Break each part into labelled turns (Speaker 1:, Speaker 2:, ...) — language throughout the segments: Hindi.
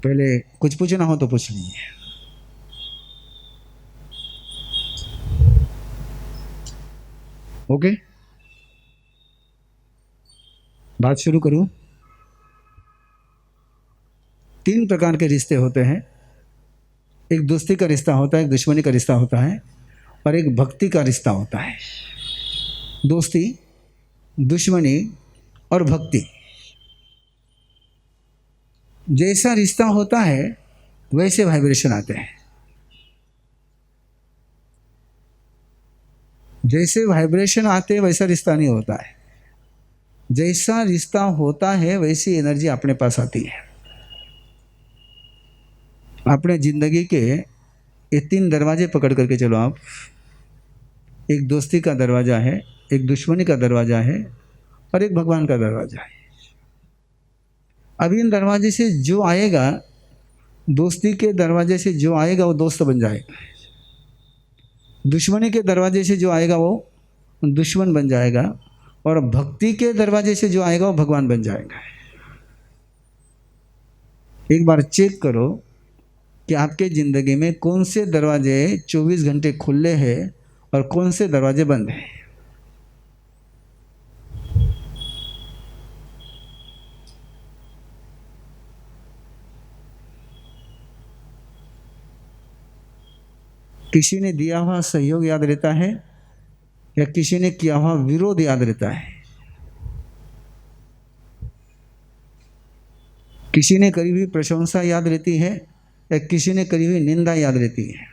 Speaker 1: पहले कुछ पूछना हो तो पूछ लीजिए। ओके, बात शुरू करूं। 3 प्रकार के रिश्ते होते हैं। एक दोस्ती का रिश्ता होता है, एक दुश्मनी का रिश्ता होता है, और एक भक्ति का रिश्ता होता है। दोस्ती, दुश्मनी और भक्ति, जैसा रिश्ता होता है वैसे वाइब्रेशन आते हैं। जैसे वाइब्रेशन आते हैं वैसा रिश्ता नहीं होता है। जैसा रिश्ता होता है वैसी एनर्जी अपने पास आती है। अपने जिंदगी के ये 3 दरवाजे पकड़ करके चलो आप। एक दोस्ती का दरवाज़ा है, एक दुश्मनी का दरवाज़ा है, और एक भगवान का दरवाज़ा है। अब इन दरवाजे से जो आएगा, दोस्ती के दरवाजे से जो आएगा वो दोस्त बन जाएगा। दुश्मनी के दरवाजे से जो आएगा वो दुश्मन बन जाएगा, और भक्ति के दरवाजे से जो आएगा वो भगवान बन जाएगा। एक बार चेक करो कि आपके ज़िंदगी में कौन से दरवाजे 24 घंटे खुले हैं और कौन से दरवाजे बंद हैं। किसी ने दिया हुआ सहयोग याद रहता है या किसी ने किया हुआ विरोध याद रहता है। किसी ने करी हुई प्रशंसा याद रहती है या किसी ने करी हुई निंदा याद रहती है।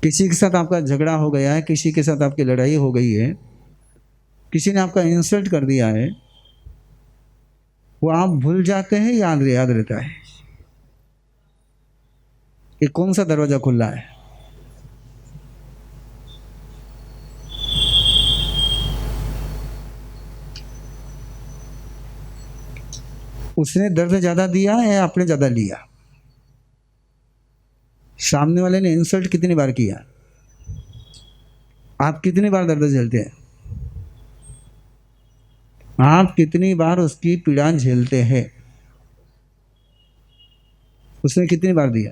Speaker 1: किसी के साथ आपका झगड़ा हो गया है, किसी के साथ आपकी लड़ाई हो गई है, किसी ने आपका इंसल्ट कर दिया है, वो आप भूल जाते हैं, याद रहता है। ये कौन सा दरवाजा खुला है? उसने दर्द ज़्यादा दिया या आपने ज़्यादा लिया? सामने वाले ने इंसल्ट कितनी बार किया? आप कितनी बार दर्द झेलते हैं? आप कितनी बार उसकी पीड़ा झेलते हैं? उसने कितनी बार दिया?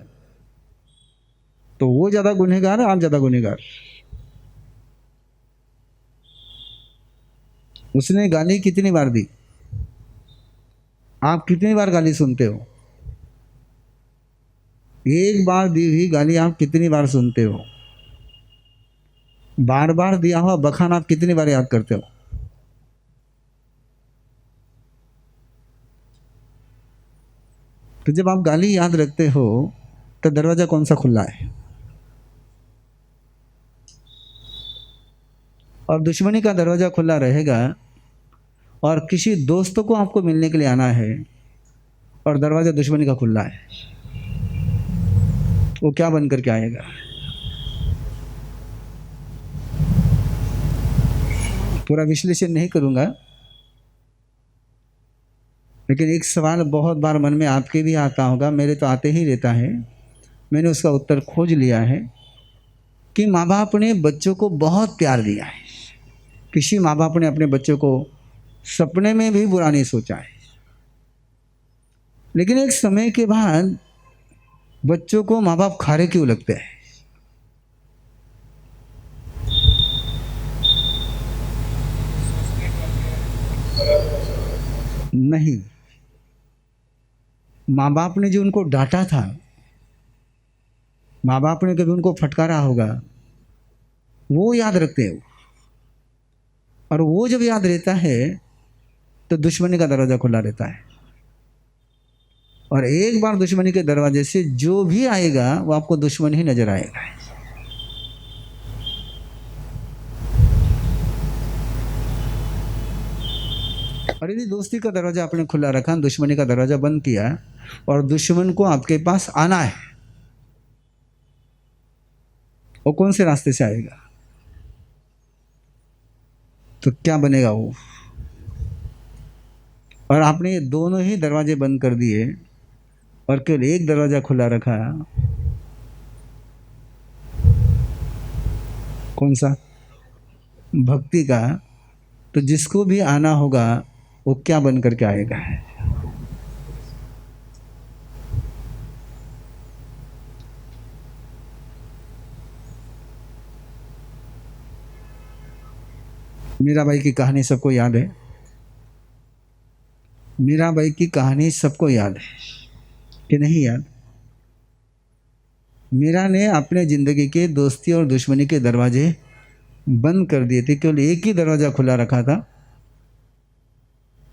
Speaker 1: तो वो ज़्यादा गुनहगार है, आप ज़्यादा गुनहगार? उसने गाली कितनी बार दी? आप कितनी बार गाली सुनते हो? एक बार दी हुई गाली आप कितनी बार सुनते हो? बार बार दिया हुआ बखान आप कितनी बार याद करते हो? तो जब आप गाली याद रखते हो तो दरवाजा कौन सा खुला है? और दुश्मनी का दरवाजा खुला रहेगा, और किसी दोस्तों को आपको मिलने के लिए आना है और दरवाजा दुश्मनी का खुला है, वो क्या बन करके आएगा? पूरा विश्लेषण नहीं करूंगा, लेकिन एक सवाल बहुत बार मन में आपके भी आता होगा, मेरे तो आते ही रहता है। मैंने उसका उत्तर खोज लिया है कि माँ बाप ने बच्चों को बहुत प्यार दिया है। किसी माँ बाप ने अपने बच्चों को सपने में भी बुरा नहीं सोचा है, लेकिन एक समय के बाद बच्चों को माँ बाप खारे क्यों लगते हैं? नहीं, माँ बाप ने जो उनको डांटा था, माँ बाप ने कभी उनको फटकारा होगा, वो याद रखते हैं। और वो जब याद रहता है तो दुश्मनी का दरवाज़ा खुला रहता है, और एक बार दुश्मनी के दरवाजे से जो भी आएगा वो आपको दुश्मन ही नजर आएगा। और यदि दोस्ती का दरवाजा आपने खुला रखा, दुश्मनी का दरवाजा बंद किया, और दुश्मन को आपके पास आना है, वो कौन से रास्ते से आएगा? तो क्या बनेगा वो? और आपने ये दोनों ही दरवाजे बंद कर दिए और केवल एक दरवाजा खुला रखा। कौन सा? भक्ति का। तो जिसको भी आना होगा वो क्या बन करके आएगा। मीराबाई की कहानी सबको याद है। मीराबाई की कहानी सबको याद है कि नहीं याद। मीरा ने अपने जिंदगी के दोस्ती और दुश्मनी के दरवाजे बंद कर दिए थे, केवल एक ही दरवाजा खुला रखा था,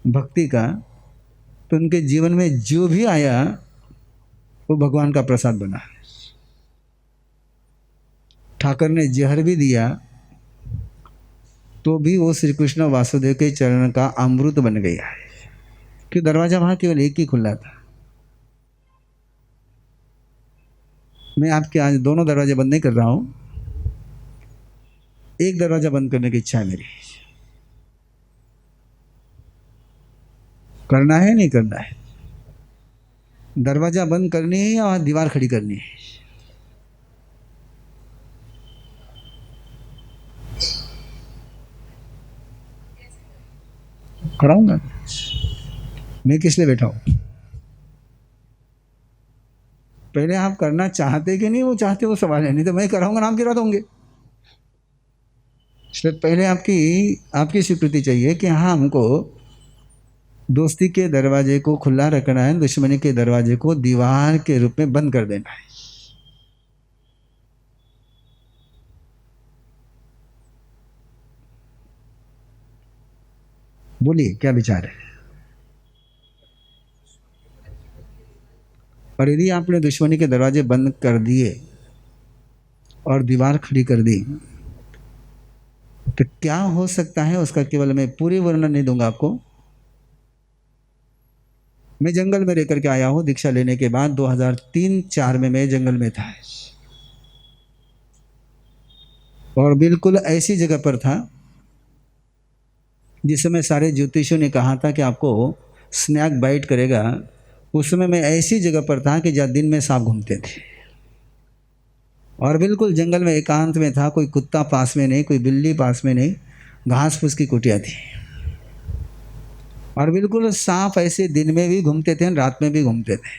Speaker 1: भक्ति का। तो उनके जीवन में जो भी आया वो भगवान का प्रसाद बना। ठाकर ने जहर भी दिया तो भी वो श्री कृष्ण वासुदेव के चरण का अमृत बन गया है, कि दरवाजा वहां केवल एक ही खुला था। मैं आपके आज दोनों दरवाजे बंद नहीं कर रहा हूं, एक दरवाजा बंद करने की इच्छा है मेरी। करना है नहीं करना है? दरवाजा बंद करनी है या दीवार खड़ी करनी है? कराऊंगा मैं, किस लिए बैठा हूं? पहले आप करना चाहते कि नहीं वो चाहते, वो सवाल है, नहीं तो मैं कराऊंगा, नाम गिरा दोगे। इसलिए पहले आपकी स्वीकृति चाहिए कि हाँ, हमको दोस्ती के दरवाजे को खुला रखना है, दुश्मनी के दरवाजे को दीवार के रूप में बंद कर देना है। बोलिए क्या विचार है। और यदि आपने दुश्मनी के दरवाजे बंद कर दिए और दीवार खड़ी कर दी तो क्या हो सकता है उसका केवल मैं पूरी वर्णन नहीं दूंगा आपको। मैं जंगल में रहकर के आया हूं दीक्षा लेने के बाद। 2003-4 में मैं जंगल में था और बिल्कुल ऐसी जगह पर था जिस समय सारे ज्योतिषियों ने कहा था कि आपको स्नैक बाइट करेगा। उस समय मैं ऐसी जगह पर था कि जहाँ दिन में सांप घूमते थे, और बिल्कुल जंगल में एकांत में था। कोई कुत्ता पास में नहीं, कोई बिल्ली पास में नहीं, घास फूस की कुटिया थी। और बिल्कुल सांप ऐसे दिन में भी घूमते थे, रात में भी घूमते थे,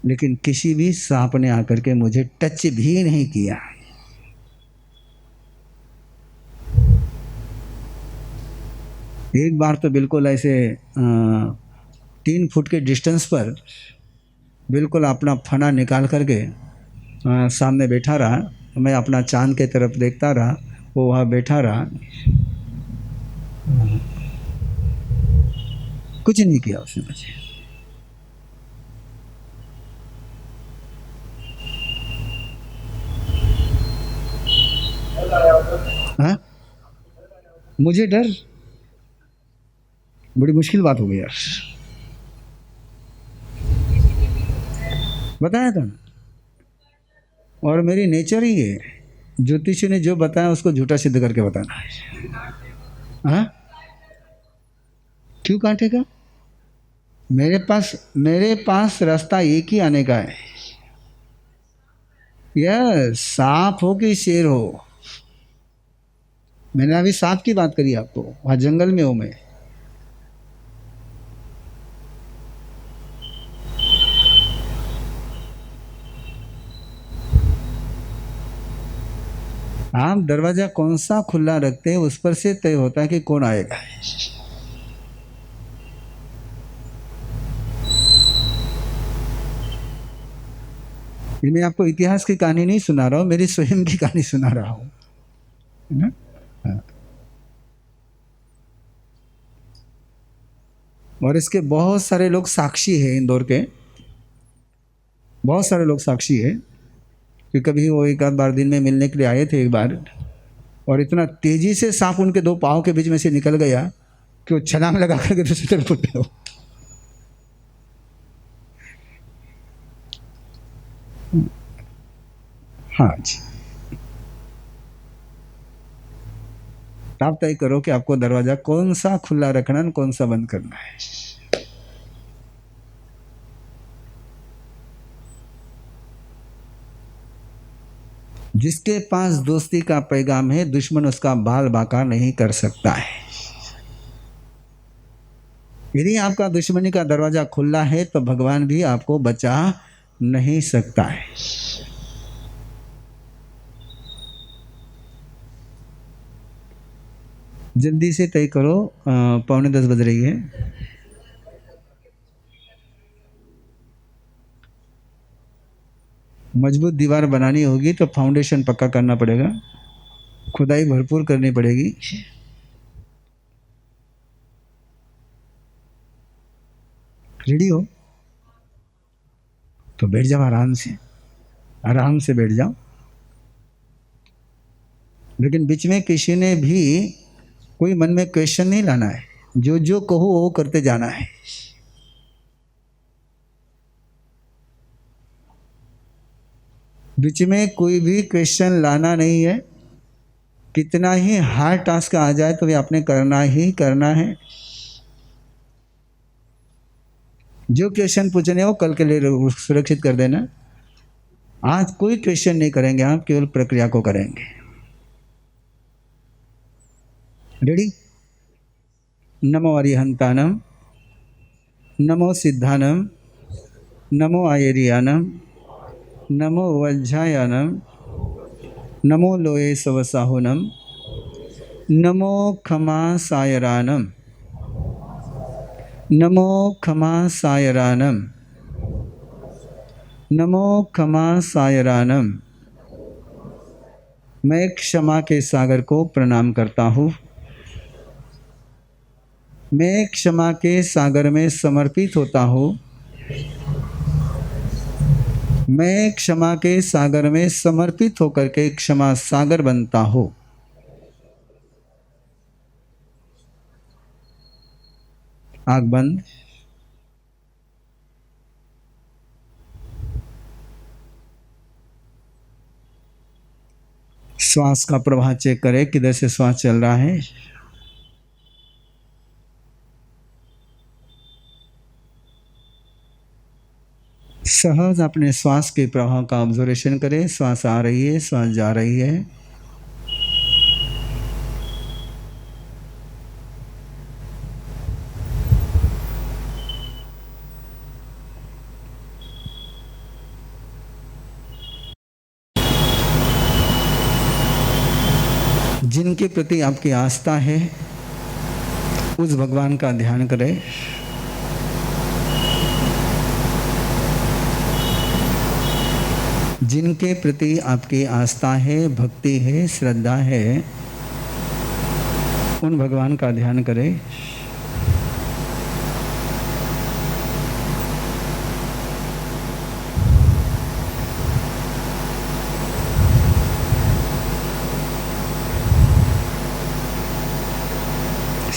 Speaker 1: लेकिन किसी भी सांप ने आकर के मुझे टच भी नहीं किया। एक बार तो बिल्कुल ऐसे 3 फुट के डिस्टेंस पर बिल्कुल अपना फना निकाल करके सामने बैठा रहा। मैं अपना चांद के तरफ देखता रहा, वो वहाँ बैठा रहा, कुछ नहीं किया उसने मुझे। हाँ, मुझे डर, बड़ी मुश्किल बात हो गई यार। बताया था, और मेरी नेचर ही है, ज्योतिषी ने जो बताया उसको झूठा सिद्ध करके बताना है। हाँ, क्यों काटेगा? मेरे पास रास्ता एक ही आने का है। यह सांप हो कि शेर हो। मैंने अभी सांप की बात करी आपको, वहां जंगल में हूं मैं। आप दरवाजा कौन सा खुला रखते हैं उस पर से तय होता है कि कौन आएगा। ये मैं आपको इतिहास की कहानी नहीं सुना रहा हूं, मेरी स्वयं की कहानी सुना रहा हूं, है ना। हाँ। और इसके बहुत सारे लोग साक्षी हैं, इंदौर के बहुत सारे लोग साक्षी हैं कि कभी वो एक आध बार दिन में मिलने के लिए आए थे एक बार, और इतना तेजी से सांप उनके 2 पाँव के बीच में से निकल गया कि वो छलांग लगा करके दूसरी तरफ उठ गए। हाँ जी, आप तय करो कि आपको दरवाजा कौन सा खुला रखना है, कौन सा बंद करना है। जिसके पास दोस्ती का पैगाम है, दुश्मन उसका बाल बांका नहीं कर सकता है। यदि आपका दुश्मनी का दरवाजा खुला है तो भगवान भी आपको बचा नहीं सकता है। जल्दी से तय करो, 9:45 बज रही है। मजबूत दीवार बनानी होगी तो फाउंडेशन पक्का करना पड़ेगा, खुदाई भरपूर करनी पड़ेगी। रेडी हो तो बैठ जाओ, आराम से बैठ जाओ। लेकिन बीच में किसी ने भी कोई मन में क्वेश्चन नहीं लाना है, जो जो कहो वो करते जाना है। बीच में कोई भी क्वेश्चन लाना नहीं है। कितना ही हार्ड टास्क आ जाए तो भी आपने करना ही करना है। जो क्वेश्चन पूछने हो कल के लिए सुरक्षित कर देना। आज कोई क्वेश्चन नहीं करेंगे, आप केवल प्रक्रिया को करेंगे। रेडी? नमो अरिहंतानम, नमो सिद्धानम, नमो आयरियानम, नमो वज्जायानम, नमो लोये सवसाहुनम, नमो खमा सायरानम, नमो खमा सायरानम, नमो खमा सायरानम। मैं क्षमा के सागर को प्रणाम करता हूँ। मैं क्षमा के सागर में समर्पित होता हूँ। मैं क्षमा के सागर में समर्पित होकर के क्षमा सागर बनता हूँ। आँख बंद। श्वास का प्रवाह चेक करें, किधर से श्वास चल रहा है। सहज अपने श्वास के प्रवाह का ऑब्जर्वेशन करें। श्वास आ रही है, श्वास जा रही है। जिनके प्रति आपकी आस्था है उस भगवान का ध्यान करें। जिनके प्रति आपकी आस्था है, भक्ति है, श्रद्धा है, उन भगवान का ध्यान करें।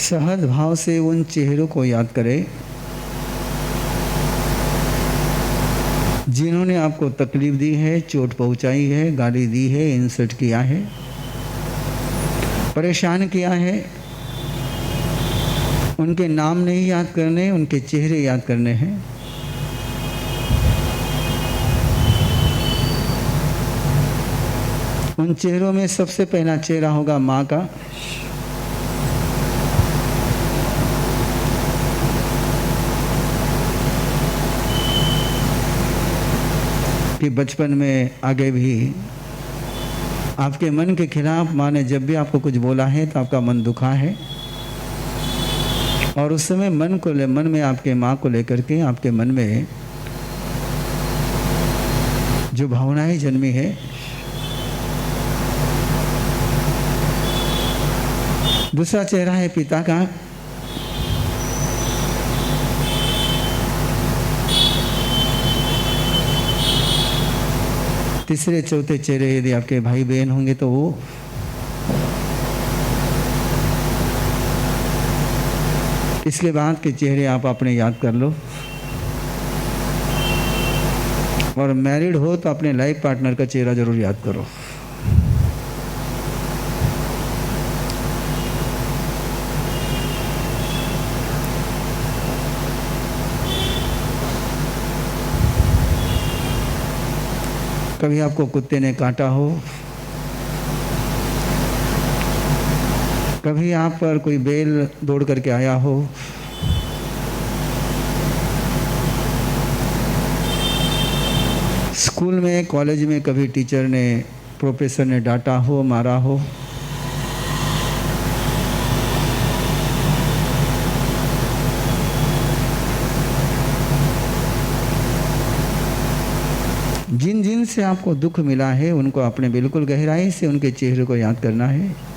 Speaker 1: सहज भाव से उन चेहरों को याद करें जिन्होंने आपको तकलीफ दी है, चोट पहुंचाई है, गाली दी है, इंसल्ट किया है, परेशान किया है। उनके नाम नहीं याद करने, उनके चेहरे याद करने हैं। उन चेहरों में सबसे पहला चेहरा होगा माँ का। कि बचपन में आगे भी आपके मन के खिलाफ माँ ने जब भी आपको कुछ बोला है तो आपका मन दुखा है, और उस समय मन में आपके माँ को लेकर के आपके मन में जो भावनाएं जन्मी है, दूसरा चेहरा है पिता का। तीसरे चौथे चेहरे यदि आपके भाई बहन होंगे तो वो। इसके बाद के चेहरे आप अपने याद कर लो। और मैरिड हो तो अपने लाइफ पार्टनर का चेहरा जरूर याद करो। कभी आपको कुत्ते ने काटा हो, कभी आप पर कोई बैल दौड़ करके आया हो, स्कूल में कॉलेज में कभी टीचर ने प्रोफेसर ने डांटा हो, मारा हो, जिन जिन से आपको दुख मिला है उनको अपने बिल्कुल गहराई से उनके चेहरे को याद करना है।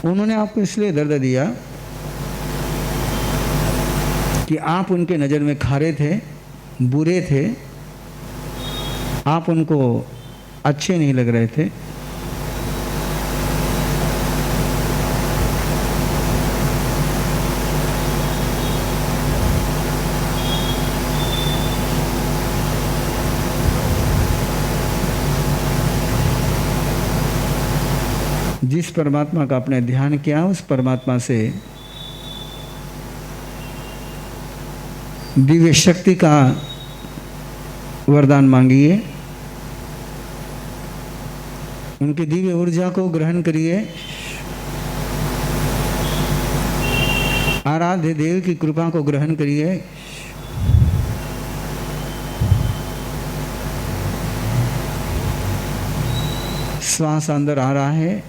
Speaker 1: उन्होंने आपको इसलिए दर्द दिया कि आप उनके नज़र में खारे थे, बुरे थे, आप उनको अच्छे नहीं लग रहे थे। जिस परमात्मा का आपने ध्यान किया उस परमात्मा से दिव्य शक्ति का वरदान मांगिए, उनकी दिव्य ऊर्जा को ग्रहण करिए, आराध्य देव की कृपा को ग्रहण करिए। श्वास अंदर आ रहा है,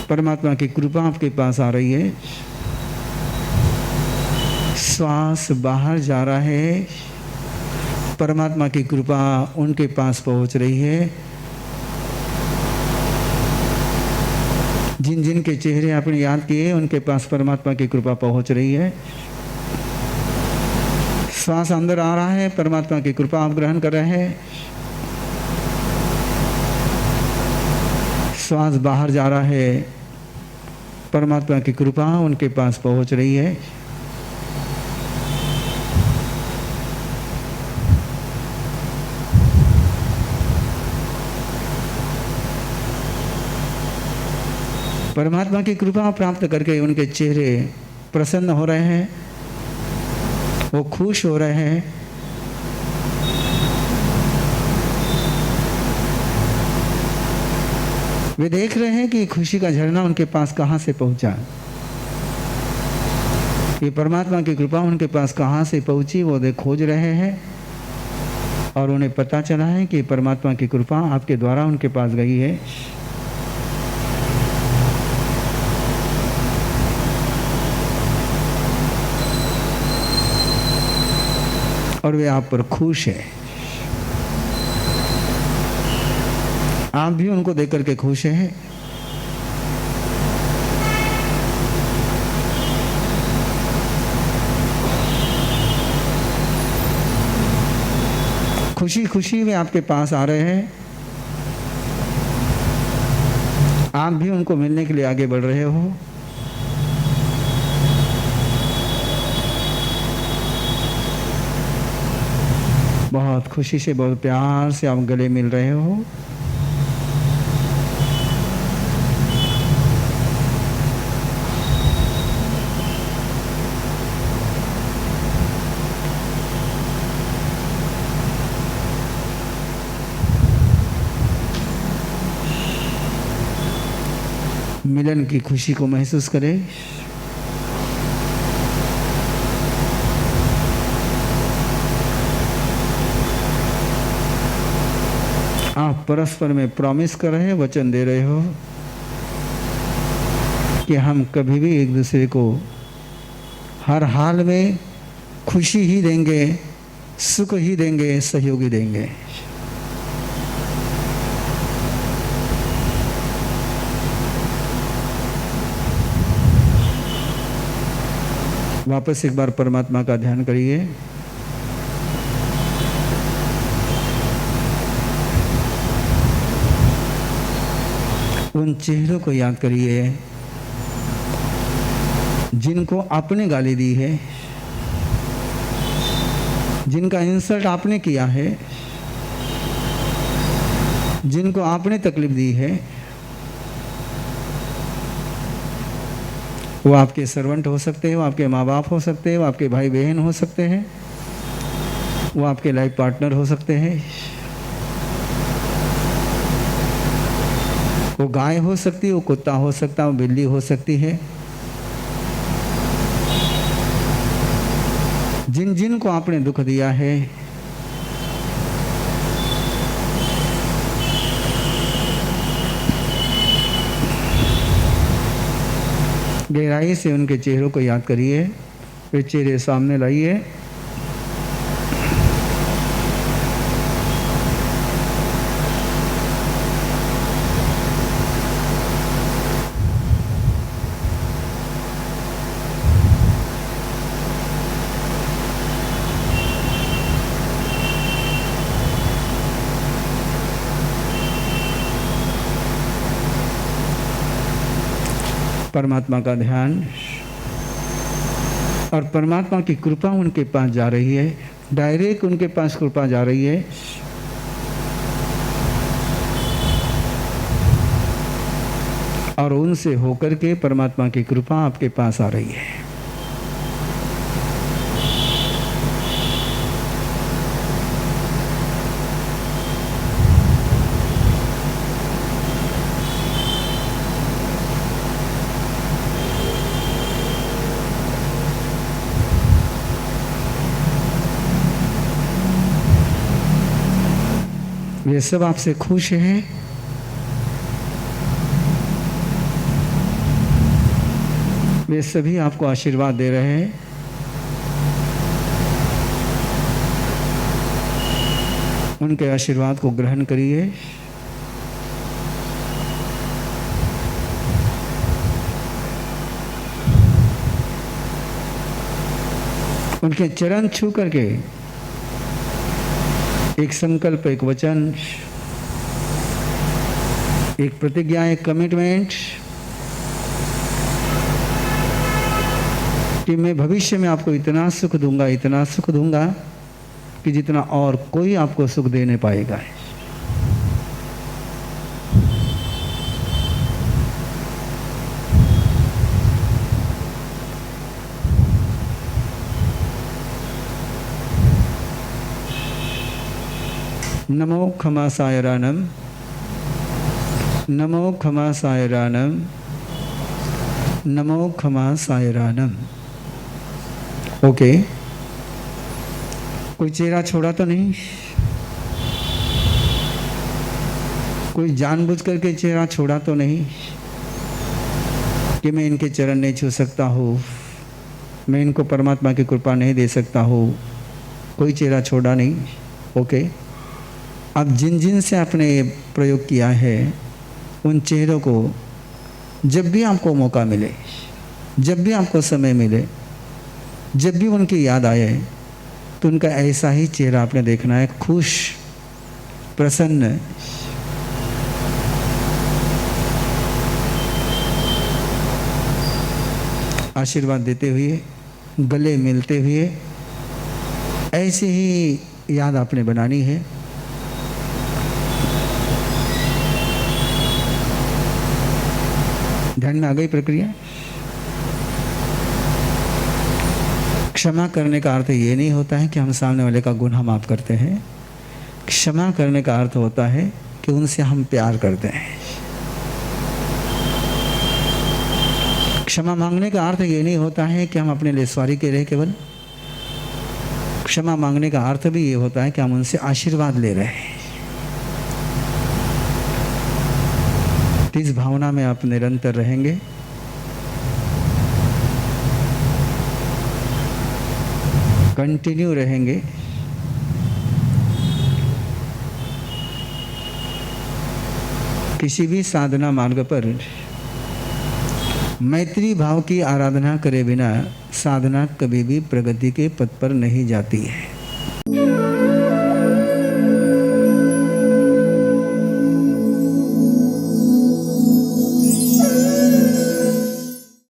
Speaker 1: परमात्मा की कृपा आपके पास आ रही है। श्वास बाहर जा रहा है, परमात्मा की कृपा उनके पास पहुंच रही है। जिन जिन के चेहरे आपने याद किए उनके पास परमात्मा की कृपा पहुंच रही है। श्वास अंदर आ रहा है, परमात्मा की कृपा आप ग्रहण कर रहे हैं। श्वास बाहर जा रहा है, परमात्मा की कृपा उनके पास पहुंच रही है। परमात्मा की कृपा प्राप्त करके उनके चेहरे प्रसन्न हो रहे हैं, वो खुश हो रहे हैं। वे देख रहे हैं कि खुशी का झरना उनके पास कहाँ से पहुंचा, ये परमात्मा की कृपा उनके पास कहाँ से पहुंची, वो खोज रहे हैं। और उन्हें पता चला है कि परमात्मा की कृपा आपके द्वारा उनके पास गई है। और वे आप पर खुश है। आप भी उनको देख करके खुश हैं। खुशी खुशी वे आपके पास आ रहे हैं, आप भी उनको मिलने के लिए आगे बढ़ रहे हो। बहुत खुशी से, बहुत प्यार से आप गले मिल रहे हो। मिलन की खुशी को महसूस करें। आप परस्पर में प्रॉमिस कर रहे हैं, वचन दे रहे हो कि हम कभी भी एक दूसरे को हर हाल में खुशी ही देंगे, सुख ही देंगे, सहयोग ही देंगे। वापस एक बार परमात्मा का ध्यान करिए। उन चेहरों को याद करिए जिनको आपने गाली दी है, जिनका इंसल्ट आपने किया है, जिनको आपने तकलीफ दी है, वो आपके सर्वेंट हो सकते हैं, वो आपके माँ बाप हो सकते हैं, वो आपके भाई बहन हो सकते हैं, वो आपके लाइफ पार्टनर हो सकते हैं, वो गाय हो सकती है, वो कुत्ता हो सकता है, वो बिल्ली हो सकती है। जिन जिन को आपने दुख दिया है, गहराई से उनके चेहरों को याद करिए, वे चेहरे सामने लाइए। परमात्मा का ध्यान और परमात्मा की कृपा उनके पास जा रही है, डायरेक्ट उनके पास कृपा जा रही है। और उनसे होकर के परमात्मा की कृपा आपके पास आ रही है। वे सब आपसे खुश हैं, वे सभी आपको आशीर्वाद दे रहे हैं। उनके आशीर्वाद को ग्रहण करिए। उनके चरण छू करके एक संकल्प, एक वचन, एक प्रतिज्ञा, एक कमिटमेंट कि मैं भविष्य में आपको इतना सुख दूंगा, इतना सुख दूंगा कि जितना और कोई आपको सुख दे नहीं पाएगा। नमो खमा सायरानम, नमो खमा सायरानम, नमो खमा सायरानम। ओके, कोई चेहरा छोड़ा तो नहीं? कोई जानबूझ करके चेहरा छोड़ा तो नहीं कि मैं इनके चरण नहीं छू सकता हूँ, मैं इनको परमात्मा की कृपा नहीं दे सकता हूँ? कोई चेहरा छोड़ा नहीं। ओके, अब जिन जिन से आपने ये प्रयोग किया है, उन चेहरों को जब भी आपको मौका मिले, जब भी आपको समय मिले, जब भी उनकी याद आए, तो उनका ऐसा ही चेहरा आपने देखना है, खुश, प्रसन्न। आशीर्वाद देते हुए, गले मिलते हुए, ऐसे ही याद आपने बनानी है। ध्यान में आ गई प्रक्रिया? क्षमा करने का अर्थ ये नहीं होता है कि हम सामने वाले का गुनाह माफ करते हैं। क्षमा करने का अर्थ होता है कि उनसे हम प्यार करते हैं। क्षमा मांगने का अर्थ ये नहीं होता है कि हम अपने लिए सॉरी कह रहे केवल। क्षमा मांगने का अर्थ भी ये होता है कि हम उनसे आशीर्वाद ले रहे हैं। इस भावना में आप निरंतर रहेंगे। कंटिन्यू रहेंगे। किसी भी साधना मार्ग पर मैत्री भाव की आराधना करे बिना साधना कभी भी प्रगति के पथ पर नहीं जाती है।